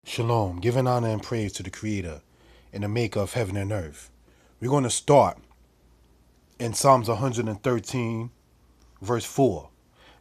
Shalom, giving honor and praise to the Creator and the Maker of heaven and earth. We're going to start in Psalms 113, verse 4.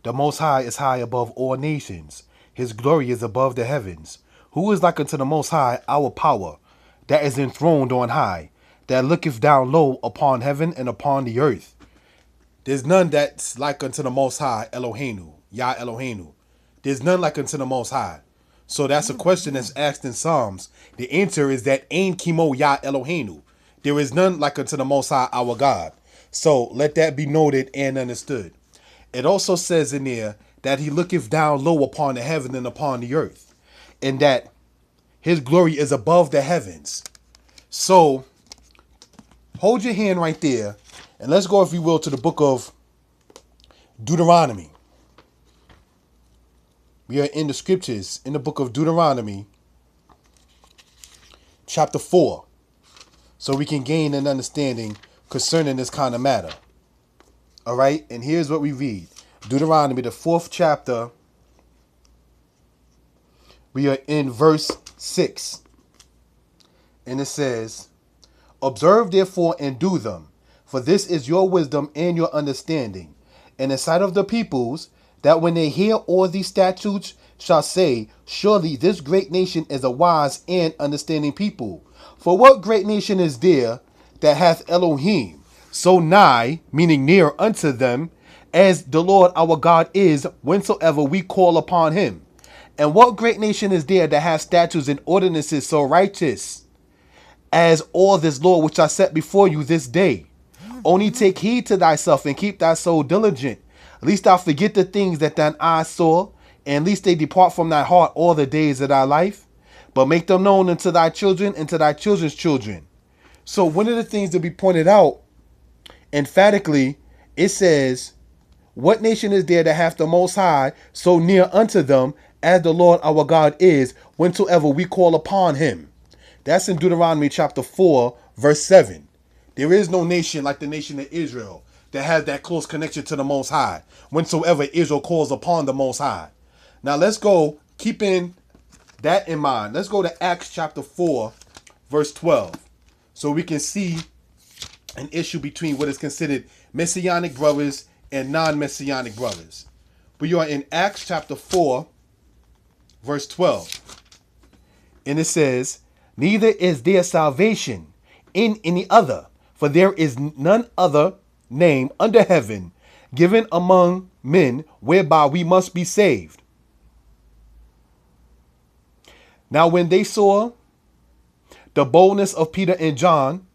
The Most High is high above all nations. His glory is above the heavens. Who is like unto the Most High, our power, that is enthroned on high, that looketh down low upon heaven and upon the earth? There's none that's like unto the Most High, Eloheinu, Yah Eloheinu. There's none like unto the Most High. So that's a question that's asked in Psalms. The answer is that Ein Kimo Yah Eloheinu. There is none like unto the Most High, our God. So let that be noted and understood. It also says in there that he looketh down low upon the heaven and upon the earth, and that his glory is above the heavens. So hold your hand right there, and let's go, if you will, to the book of Deuteronomy. We are in the scriptures in the book of Deuteronomy, chapter 4, so we can gain an understanding concerning this kind of matter. All right, and here's what we read. Deuteronomy, the 4th chapter, we are in verse 6. And it says, "Observe therefore and do them, for this is your wisdom and your understanding, in the sight of the peoples, that when they hear all these statutes shall say, surely this great nation is a wise and understanding people. For what great nation is there that hath Elohim so nigh," meaning near unto them, "as the Lord our God is, whensoever we call upon him? And what great nation is there that hath statutes and ordinances so righteous as all this law which I set before you this day? Only take heed to thyself and keep thy soul diligent, lest thou forget the things that thine eyes saw, and lest they depart from thy heart all the days of thy life. But make them known unto thy children and to thy children's children." So one of the things to be pointed out emphatically, it says, "What nation is there that hath the Most High so near unto them as the Lord our God is, whensoever we call upon him?" That's in Deuteronomy chapter 4, verse 7. There is no nation like the nation of Israel that has that close connection to the Most High, whensoever Israel calls upon the Most High. Now let's go, keeping that in mind, let's go to Acts chapter 4, verse 12, so we can see an issue between what is considered messianic brothers and non-messianic brothers. We are in Acts chapter 4, verse 12. And it says, "Neither is there salvation in any other, for there is none other name under heaven given among men whereby we must be saved." Now when they saw the boldness of Peter and John,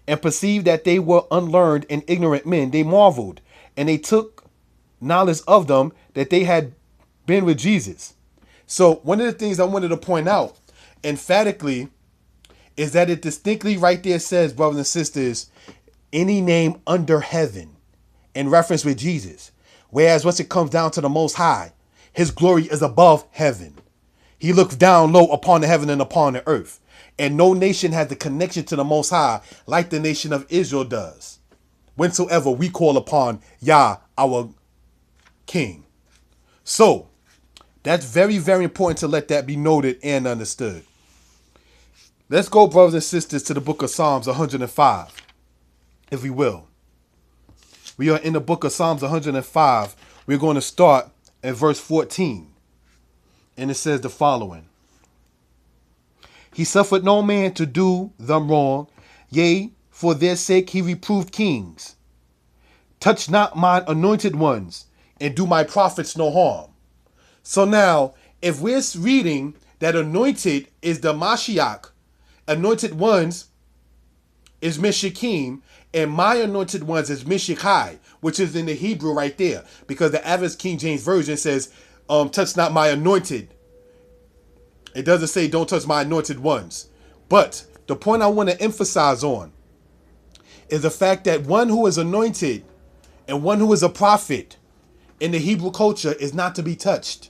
and perceived that they were unlearned and ignorant men, they marveled, and they took knowledge of them that they had been with Jesus. So one of the things I wanted to point out emphatically is that it distinctly right there says, brothers and sisters, any name under heaven, in reference with Jesus. Whereas once it comes down to the Most High, his glory is above heaven. He looks down low upon the heaven and upon the earth. And no nation has the connection to the Most High like the nation of Israel does, whensoever we call upon Yah, our King. So that's very, very important to let that be noted and understood. Let's go, brothers and sisters, to the book of Psalms 105, if we will. We are in the book of Psalms 105. We're going to start at verse 14. And it says the following: "He suffered no man to do them wrong, yea, for their sake he reproved kings. Touch not mine anointed ones, and do my prophets no harm." So now, if we're reading that anointed is the Mashiach, anointed ones is Mishakim, and my anointed ones is Mishikai, which is in the Hebrew right there, because the average King James Version says, touch not my anointed. It doesn't say don't touch my anointed ones. But the point I want to emphasize on is the fact that one who is anointed and one who is a prophet in the Hebrew culture is not to be touched.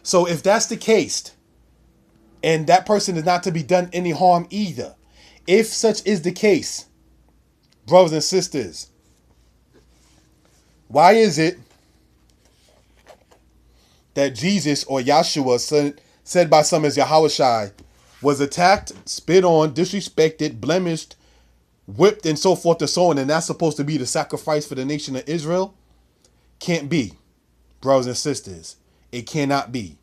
So if that's the case, and that person is not to be done any harm either, if such is the case, brothers and sisters, why is it that Jesus or Yahshua said by some as Yahushai, was attacked, spit on, disrespected, blemished, whipped, and so forth and so on, and that's supposed to be the sacrifice for the nation of Israel? Can't be, brothers and sisters. It cannot be.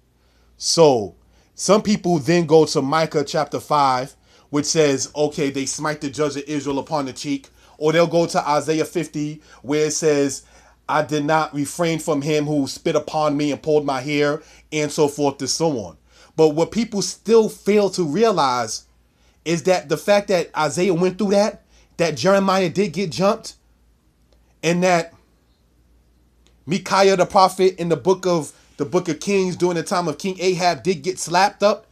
So, some people then go to Micah chapter 5, which says, okay, they smite the judge of Israel upon the cheek. Or they'll go to Isaiah 50, where it says, I did not refrain from him who spit upon me and pulled my hair, and so forth and so on. But what people still fail to realize is that the fact that Isaiah went through that Jeremiah did get jumped, and that Micaiah the prophet in the book of Kings during the time of King Ahab did get slapped up.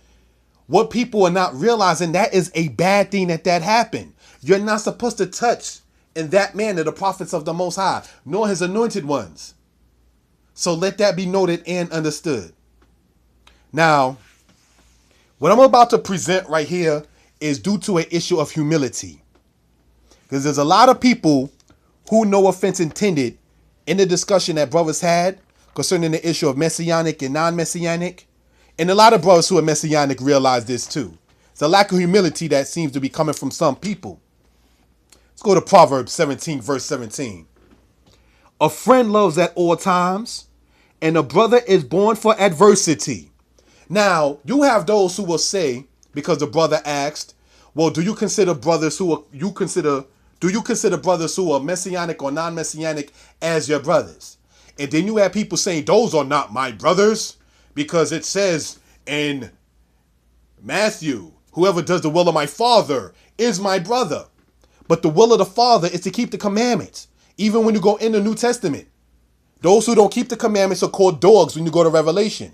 What people are not realizing, that is a bad thing that happened. You're not supposed to touch in that manner the prophets of the Most High, nor his anointed ones. So let that be noted and understood. Now, what I'm about to present right here is due to an issue of humility. Because there's a lot of people who, no offense intended, in the discussion that brothers had concerning the issue of messianic and non-messianic, and a lot of brothers who are messianic realize this too. It's a lack of humility that seems to be coming from some people. Let's go to Proverbs 17, verse 17. A friend loves at all times, and a brother is born for adversity. Now, you have those who will say, because the brother asked, well, do you consider brothers who are messianic or non-messianic as your brothers? And then you have people saying, those are not my brothers, because it says in Matthew, whoever does the will of my Father is my brother. But the will of the Father is to keep the commandments. Even when you go in the New Testament, those who don't keep the commandments are called dogs when you go to Revelation.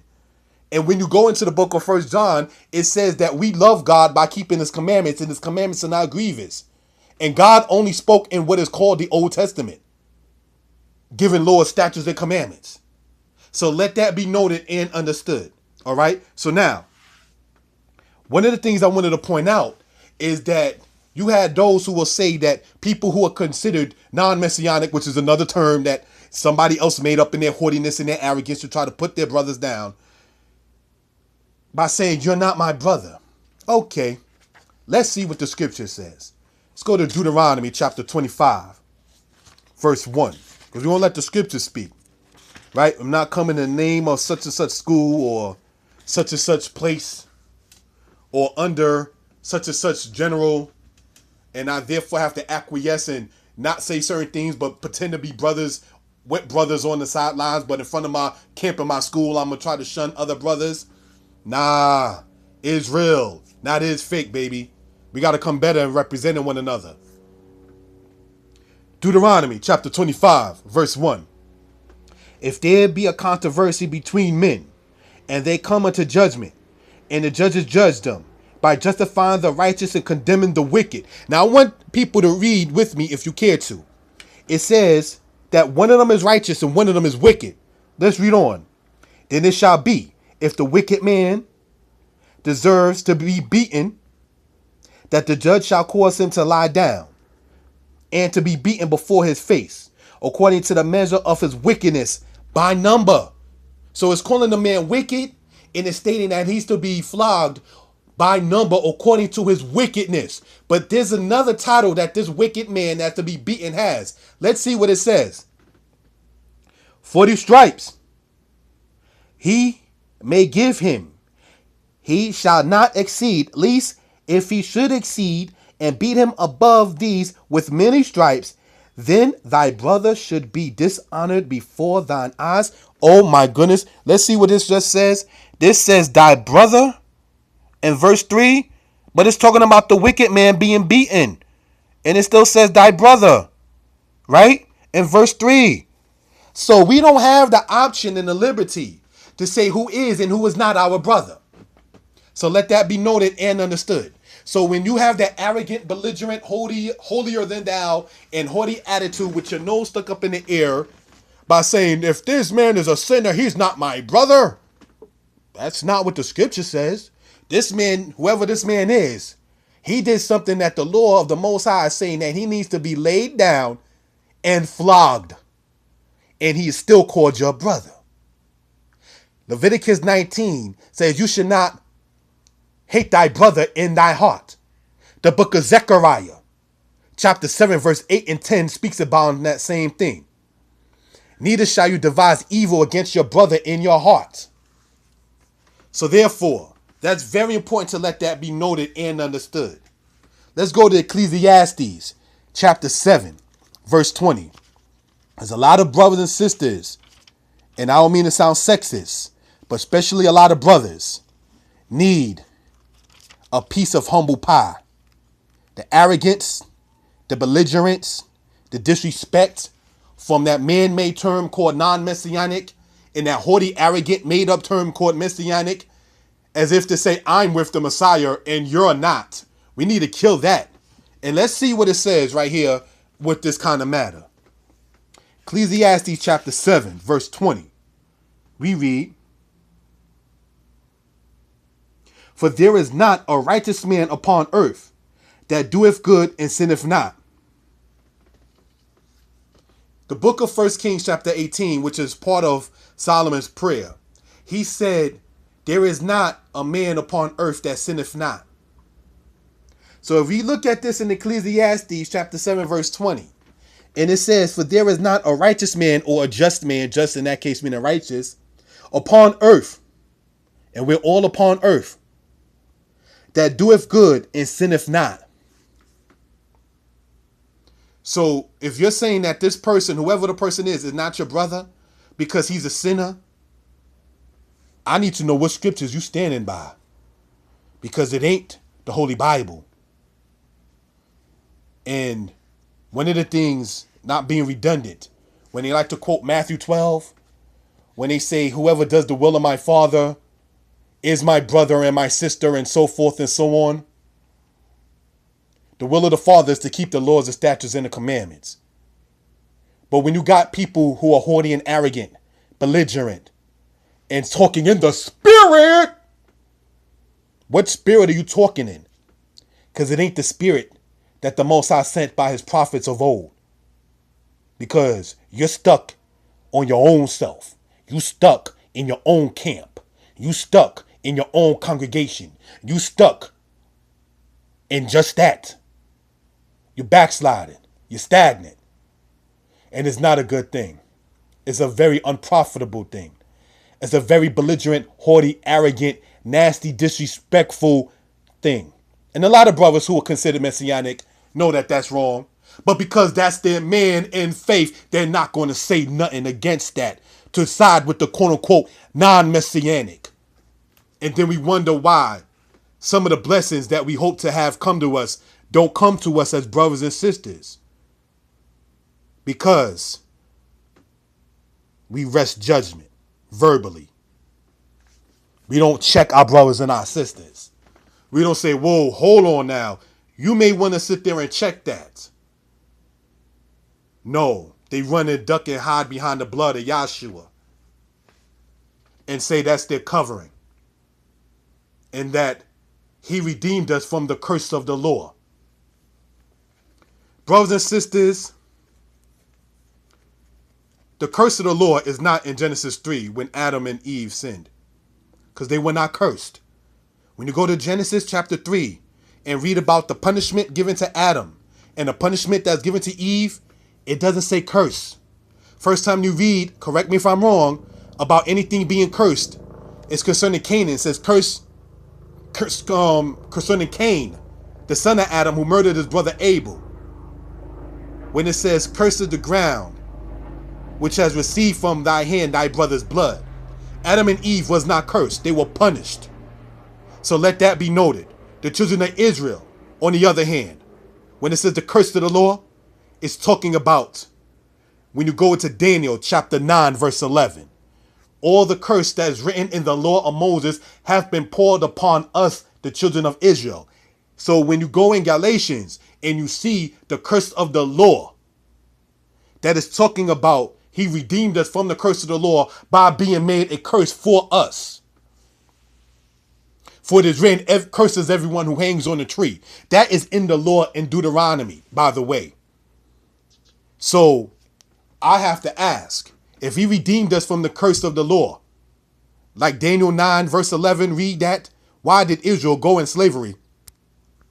And when you go into the book of 1 John, it says that we love God by keeping his commandments, and his commandments are not grievous. And God only spoke in what is called the Old Testament, giving laws, statutes, and commandments. So let that be noted and understood. All right. So now, one of the things I wanted to point out is that you had those who will say that people who are considered non-messianic, which is another term that somebody else made up in their haughtiness and their arrogance to try to put their brothers down, by saying, you're not my brother. Okay, let's see what the scripture says. Let's go to Deuteronomy chapter 25, verse 1. Because we won't let the scripture speak. Right? I'm not coming in the name of such and such school or such and such place or under such and such general. And I therefore have to acquiesce and not say certain things, but pretend to be brothers with brothers on the sidelines. But in front of my camp in my school, I'm going to try to shun other brothers. Nah, it's real. Not is fake, baby. We got to come better and representing one another. Deuteronomy chapter 25, verse 1. If there be a controversy between men, and they come unto judgment, and the judges judge them, by justifying the righteous and condemning the wicked. Now I want people to read with me if you care to. It says that one of them is righteous and one of them is wicked. Let's read on. Then it shall be, if the wicked man deserves to be beaten, that the judge shall cause him to lie down, and to be beaten before his face, according to the measure of his wickedness, by number. So it's calling the man wicked, and it's stating that he's to be flogged by number according to his wickedness. But there's another title that this wicked man that's to be beaten has. Let's see what it says. 40 stripes he may give him. He shall not exceed, lest if he should exceed and beat him above these with many stripes, then thy brother should be dishonored before thine eyes. Oh my goodness. Let's see what this just says. This says thy brother in verse 3, but it's talking about the wicked man being beaten. And it still says thy brother, right? In verse 3. So we don't have the option and the liberty to say who is and who is not our brother. So let that be noted and understood. So when you have that arrogant, belligerent, holier than thou, and haughty attitude with your nose stuck up in the air by saying, if this man is a sinner, he's not my brother. That's not what the scripture says. This man, whoever this man is, he did something that the law of the Most High is saying that he needs to be laid down and flogged. And he is still called your brother. Leviticus 19 says you should not hate thy brother in thy heart. The book of Zechariah, chapter 7, verse 8 and 10 speaks about that same thing. Neither shall you devise evil against your brother in your heart. So therefore, that's very important to let that be noted and understood. Let's go to Ecclesiastes, chapter 7, verse 20. There's a lot of brothers and sisters, and I don't mean to sound sexist, but especially a lot of brothers need a piece of humble pie. The arrogance, the belligerence, the disrespect from that man-made term called non-messianic and that haughty, arrogant, made-up term called messianic, as if to say, I'm with the Messiah and you're not. We need to kill that. And let's see what it says right here with this kind of matter. Ecclesiastes chapter 7, verse 20. We read, for there is not a righteous man upon earth that doeth good and sinneth not. The book of 1 Kings chapter 18, which is part of Solomon's prayer, he said, there is not a man upon earth that sinneth not. So if we look at this in Ecclesiastes chapter 7, verse 20, and it says, for there is not a righteous man or a just man, just in that case meaning righteous, upon earth, and we're all upon earth, that doeth good and sinneth not. So if you're saying that this person, whoever the person is not your brother because he's a sinner, I need to know what scriptures you standing by, because it ain't the Holy Bible. And one of the things, not being redundant, when they like to quote Matthew 12, when they say, whoever does the will of my Father is my brother and my sister, and so forth and so on. The will of the Father is to keep the laws, the statutes, and the commandments. But when you got people who are haughty and arrogant, belligerent, and talking in the spirit, what spirit are you talking in? Because it ain't the spirit that the Most High sent by his prophets of old. Because you're stuck on your own self. You stuck in your own camp. You stuck in your own congregation. You stuck in just that. You're backsliding. You're stagnant. And it's not a good thing. It's a very unprofitable thing. It's a very belligerent, haughty, arrogant, nasty, disrespectful thing. And a lot of brothers who are considered messianic know that that's wrong. But because that's their man in faith, they're not going to say nothing against that, to side with the quote-unquote non-messianic. And then we wonder why some of the blessings that we hope to have come to us don't come to us as brothers and sisters. Because we rest judgment verbally. We don't check our brothers and our sisters. We don't say, whoa, hold on now. You may want to sit there and check that. No, they run and duck and hide behind the blood of Yahshua and say that's their covering, and that he redeemed us from the curse of the law. Brothers and sisters, the curse of the law is not in Genesis 3 when Adam and Eve sinned, because they were not cursed. When you go to Genesis chapter 3 and read about the punishment given to Adam and the punishment that's given to Eve, it doesn't say curse. First time you read, correct me if I'm wrong, about anything being cursed, it's concerning Canaan. It says concerning Cain, the son of Adam who murdered his brother Abel. When it says, cursed is the ground which has received from thy hand thy brother's blood. Adam and Eve was not cursed. They were punished. So let that be noted. The children of Israel, on the other hand, when it says the curse of the law, it's talking about when you go into Daniel chapter 9, verse 11. All the curse that is written in the law of Moses have been poured upon us, the children of Israel. So when you go in Galatians and you see the curse of the law, that is talking about he redeemed us from the curse of the law by being made a curse for us. For it is written, curses everyone who hangs on a tree. That is in the law in Deuteronomy, by the way. So I have to ask, if he redeemed us from the curse of the law, Like Daniel 9 verse 11, read that. Why did Israel go in slavery?